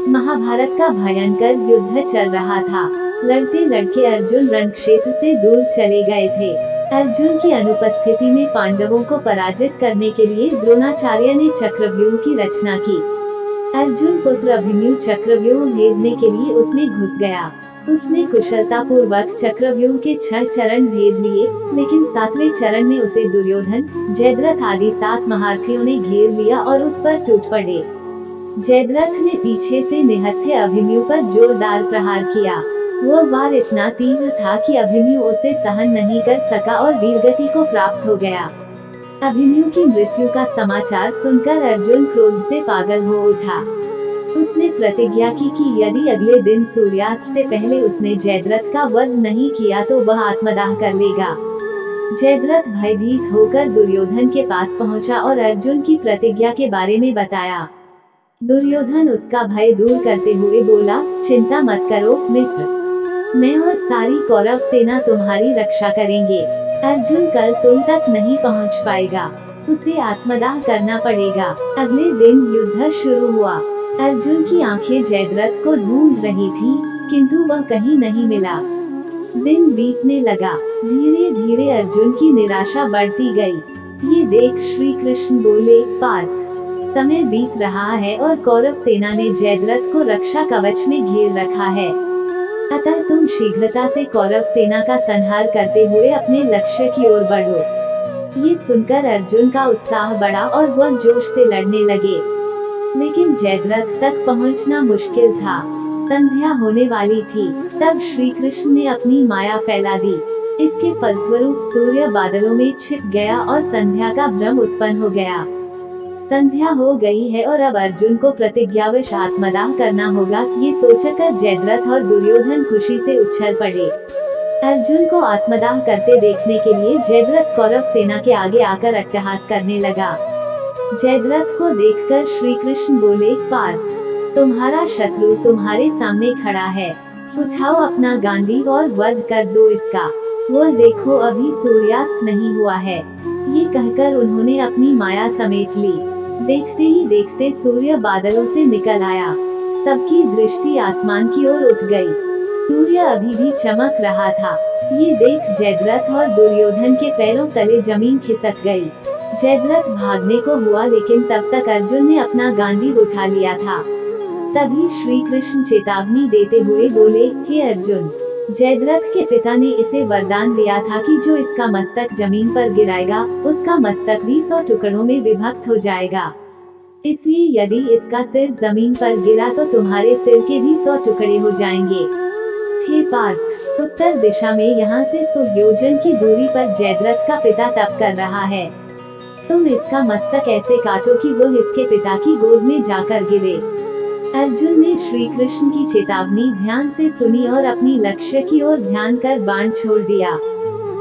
महाभारत का भयंकर युद्ध चल रहा था। लड़ते लड़के अर्जुन रण क्षेत्र से दूर चले गए थे। अर्जुन की अनुपस्थिति में पांडवों को पराजित करने के लिए द्रोणाचार्य ने चक्रव्यूह की रचना की। अर्जुन पुत्र अभिमन्यु चक्रव्यूह भेदने के लिए उसमें घुस गया। उसने कुशलता पूर्वक चक्रव्यूह के 6 चरण भेद लिए, लेकिन 7वें चरण में उसे दुर्योधन, जयद्रथ आदि 7 महारथियों ने घेर लिया और उस पर टूट पड़े। जयद्रथ ने पीछे से निहत्थे अभिमन्यु पर जोरदार प्रहार किया। वो वार इतना तीव्र था कि अभिमन्यु उसे सहन नहीं कर सका और वीरगति को प्राप्त हो गया। अभिमन्यु की मृत्यु का समाचार सुनकर अर्जुन क्रोध से पागल हो उठा। उसने प्रतिज्ञा की कि यदि अगले दिन सूर्यास्त से पहले उसने जयद्रथ का वध नहीं किया तो वह आत्मदाह कर लेगा। जयद्रथ भयभीत होकर दुर्योधन के पास पहुंचा और अर्जुन की प्रतिज्ञा के बारे में बताया। दुर्योधन उसका भय दूर करते हुए बोला, चिंता मत करो मित्र, मैं और सारी कौरव सेना तुम्हारी रक्षा करेंगे। अर्जुन कल तुम तक नहीं पहुंच पाएगा, उसे आत्मदाह करना पड़ेगा। अगले दिन युद्ध शुरू हुआ। अर्जुन की आंखें जयद्रथ को ढूंढ रही थी, किंतु वह कहीं नहीं मिला। दिन बीतने लगा। धीरे धीरे अर्जुन की निराशा बढ़ती गई। ये देख श्री कृष्ण बोले, पार्थ, समय बीत रहा है और कौरव सेना ने जयद्रथ को रक्षा कवच में घेर रखा है। अतः तुम शीघ्रता से कौरव सेना का संहार करते हुए अपने लक्ष्य की ओर बढ़ो। ये सुनकर अर्जुन का उत्साह बढ़ा और वह जोश से लड़ने लगे। लेकिन जयद्रथ तक पहुंचना मुश्किल था। संध्या होने वाली थी। तब श्री कृष्ण ने अपनी माया फैला दी। इसके फलस्वरूप सूर्य बादलों में छिप गया और संध्या का भ्रम उत्पन्न हो गया। संध्या हो गई है और अब अर्जुन को प्रतिज्ञावश आत्मदाह करना होगा, ये सोचकर जयद्रथ और दुर्योधन खुशी से उछल पड़े। अर्जुन को आत्मदाह करते देखने के लिए जयद्रथ कौरव सेना के आगे आकर अट्टहास करने लगा। जयद्रथ को देखकर श्री कृष्ण बोले, पार्थ, तुम्हारा शत्रु तुम्हारे सामने खड़ा है, उठाओ अपना गांडीव और वध कर दो इसका। वो देखो अभी सूर्यास्त नहीं हुआ है। ये कहकर उन्होंने अपनी माया समेट ली। देखते ही देखते सूर्य बादलों से निकल आया। सबकी दृष्टि आसमान की ओर उठ गई। सूर्य अभी भी चमक रहा था। ये देख जयद्रथ और दुर्योधन के पैरों तले जमीन खिसक गई। जयद्रथ भागने को हुआ, लेकिन तब तक अर्जुन ने अपना गांडीव उठा लिया था। तभी श्री कृष्ण चेतावनी देते हुए बोले, हे अर्जुन, जयद्रथ के पिता ने इसे वरदान दिया था कि जो इसका मस्तक जमीन पर गिराएगा, उसका मस्तक भी 100 टुकड़ों में विभक्त हो जाएगा। इसलिए यदि इसका सिर जमीन पर गिरा तो तुम्हारे सिर के भी 100 टुकड़े हो जाएंगे। हे पार्थ, उत्तर दिशा में यहाँ से 100 योजन की दूरी पर जयद्रथ का पिता तप कर रहा है। तुम इसका मस्तक ऐसे काटो कि वह इसके पिता की गोद में जाकर गिरे। अर्जुन ने श्री कृष्ण की चेतावनी ध्यान से सुनी और अपनी लक्ष्य की ओर ध्यान कर बाण छोड़ दिया।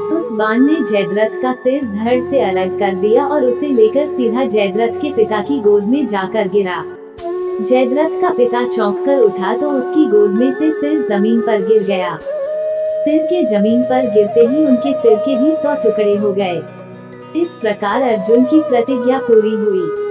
उस बाण ने जयद्रथ का सिर धड़ से अलग कर दिया और उसे लेकर सीधा जयद्रथ के पिता की गोद में जाकर गिरा। जयद्रथ का पिता चौंक कर उठा तो उसकी गोद में से सिर जमीन पर गिर गया। सिर के जमीन पर गिरते ही उनके सिर के भी 100 टुकड़े हो गए। इस प्रकार अर्जुन की प्रतिज्ञा पूरी हुई।